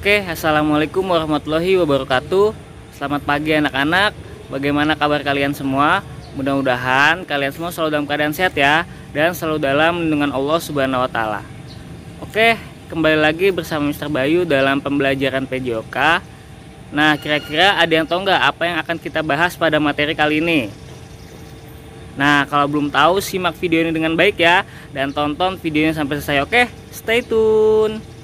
Oke, assalamualaikum warahmatullahi wabarakatuh. Selamat pagi anak-anak. Bagaimana kabar kalian semua? Mudah-mudahan kalian semua selalu dalam keadaan sehat ya, dan selalu dalam lindungan Allah Subhanahu wa Ta'ala. Oke, kembali lagi bersama Mr. Bayu dalam pembelajaran PJOK. Nah, kira-kira ada yang tahu nggak apa yang akan kita bahas pada materi kali ini? Nah, kalau belum tahu, simak video ini dengan baik ya, dan tonton videonya sampai selesai. Oke, stay tune.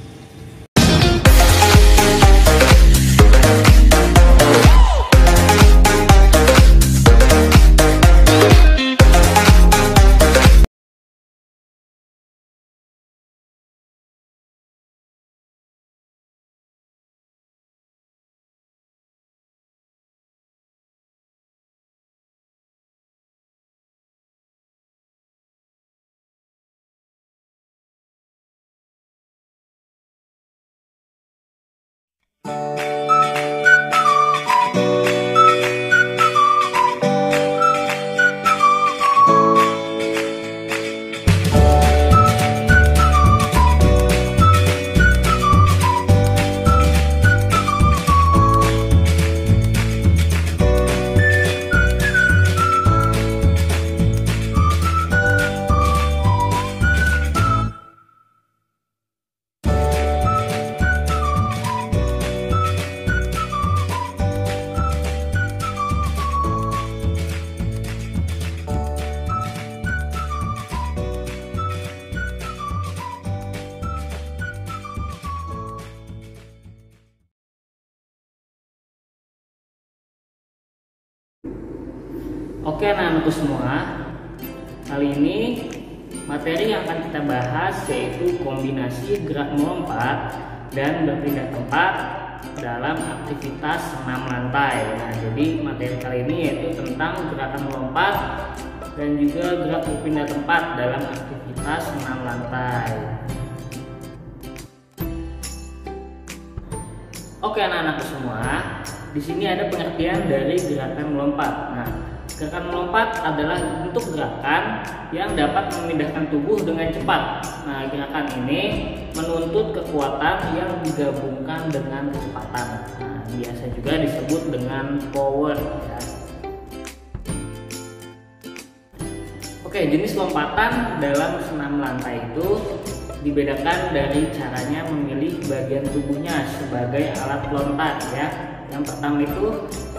Oke anak-anakku semua, kali ini materi yang akan kita bahas yaitu kombinasi gerak melompat dan berpindah tempat dalam aktivitas senam lantai. Nah, jadi materi kali ini yaitu tentang gerakan melompat dan juga gerak berpindah tempat dalam aktivitas senam lantai. Oke anak-anakku semua, di sini ada pengertian dari gerakan melompat. Nah, gerakan melompat adalah bentuk gerakan yang dapat memindahkan tubuh dengan cepat. Nah, gerakan ini menuntut kekuatan yang digabungkan dengan kecepatan. Nah, biasa juga disebut dengan power ya. Oke, jenis lompatan dalam senam lantai itu dibedakan dari caranya memilih bagian tubuhnya sebagai alat pelontar ya. Yang pertama itu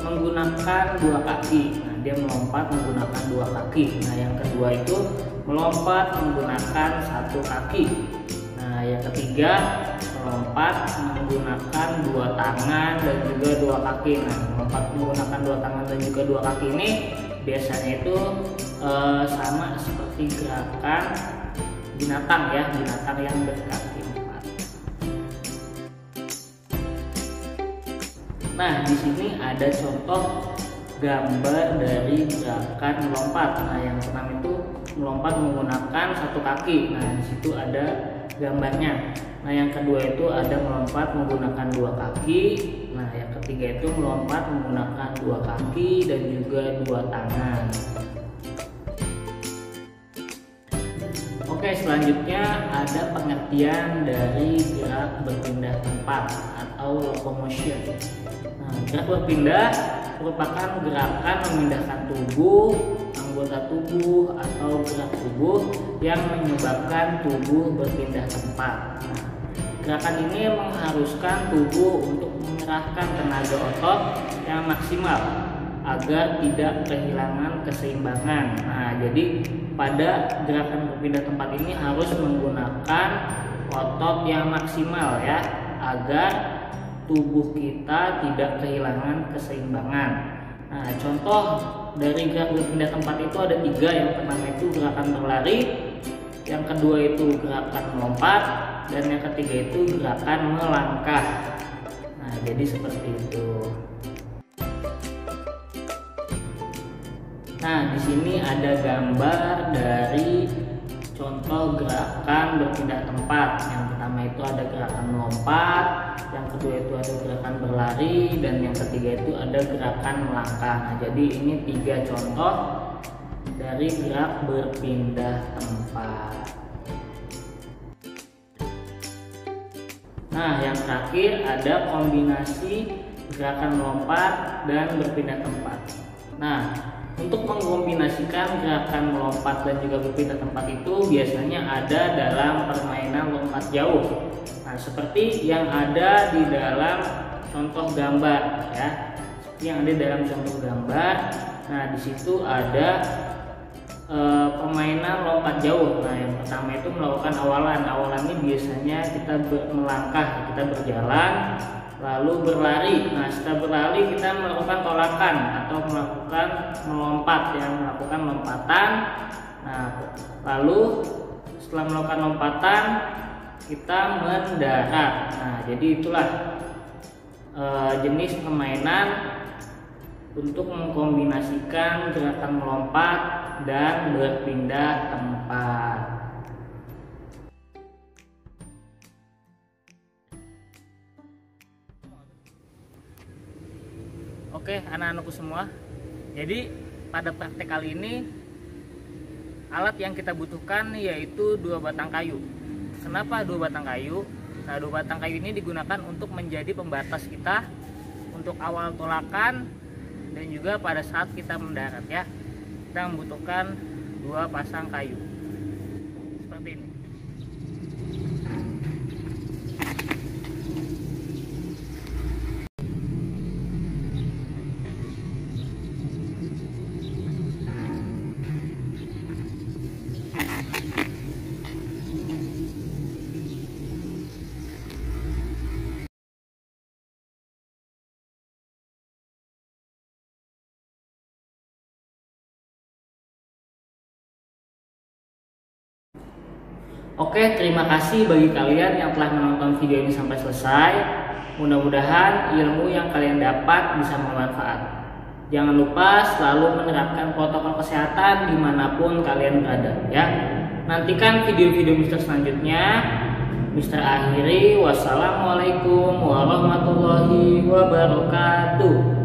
menggunakan dua kaki. Nah, dia melompat menggunakan dua kaki. Nah, yang kedua itu melompat menggunakan satu kaki. Nah, yang ketiga melompat menggunakan dua tangan dan juga dua kaki. Nah, melompat menggunakan dua tangan dan juga dua kaki ini biasanya itu sama seperti gerakan binatang ya, binatang yang berkaki empat. Nah, di sini ada contoh gambar dari gerakan melompat. Nah, yang pertama itu melompat menggunakan satu kaki. Nah, di situ ada gambarnya. Nah, yang kedua itu ada melompat menggunakan dua kaki. Nah, yang ketiga itu melompat menggunakan dua kaki dan juga dua tangan. Oke, selanjutnya ada pengertian dari gerak berpindah tempat atau locomotion. Nah, gerak berpindah merupakan gerakan memindahkan tubuh, anggota tubuh atau gerak tubuh yang menyebabkan tubuh berpindah tempat. Nah, gerakan ini mengharuskan tubuh untuk mengerahkan tenaga otot yang maksimal agar tidak kehilangan keseimbangan. Nah, jadi pada gerakan berpindah tempat ini harus menggunakan otot yang maksimal ya, agar tubuh kita tidak kehilangan keseimbangan. Nah, contoh dari gerak berpindah tempat itu ada tiga. Yang pertama itu gerakan berlari, yang kedua itu gerakan melompat, dan yang ketiga itu gerakan melangkah. Nah, jadi seperti itu. Nah, di sini ada gambar dari contoh gerakan berpindah tempat. Yang pertama itu ada gerakan melompat, yang kedua itu ada gerakan berlari, dan yang ketiga itu ada gerakan melangkah. Nah, jadi ini tiga contoh dari gerak berpindah tempat. Nah, yang terakhir ada kombinasi gerakan melompat dan berpindah tempat. Nah, untuk mengkombinasikan gerakan melompat dan juga berpindah tempat itu biasanya ada dalam permainan lompat jauh. Nah, seperti yang ada di dalam contoh gambar ya. Seperti yang ada dalam contoh gambar. Nah, di situ ada permainan lompat jauh. Nah, yang pertama itu melakukan awalan. Awalan ini biasanya kita melangkah, kita berjalan lalu berlari. Nah, setelah berlari kita melakukan tolakan atau melakukan melompat, melakukan lompatan. Nah, lalu setelah melakukan lompatan kita mendarat. Nah, jadi itulah jenis permainan untuk mengkombinasikan gerakan melompat dan berpindah tempat. Oke, anak-anakku semua. Jadi pada praktek kali ini alat yang kita butuhkan yaitu 2 batang kayu. Kenapa 2 batang kayu? Nah, 2 batang kayu ini digunakan untuk menjadi pembatas kita untuk awal tolakan dan juga pada saat kita mendarat ya. Kita membutuhkan 2 pasang kayu seperti ini. Oke, terima kasih bagi kalian yang telah menonton video ini sampai selesai. Mudah-mudahan ilmu yang kalian dapat bisa bermanfaat. Jangan lupa selalu menerapkan protokol kesehatan dimanapun kalian berada ya. Nantikan video-video Mister selanjutnya. Mister akhiri, wassalamualaikum warahmatullahi wabarakatuh.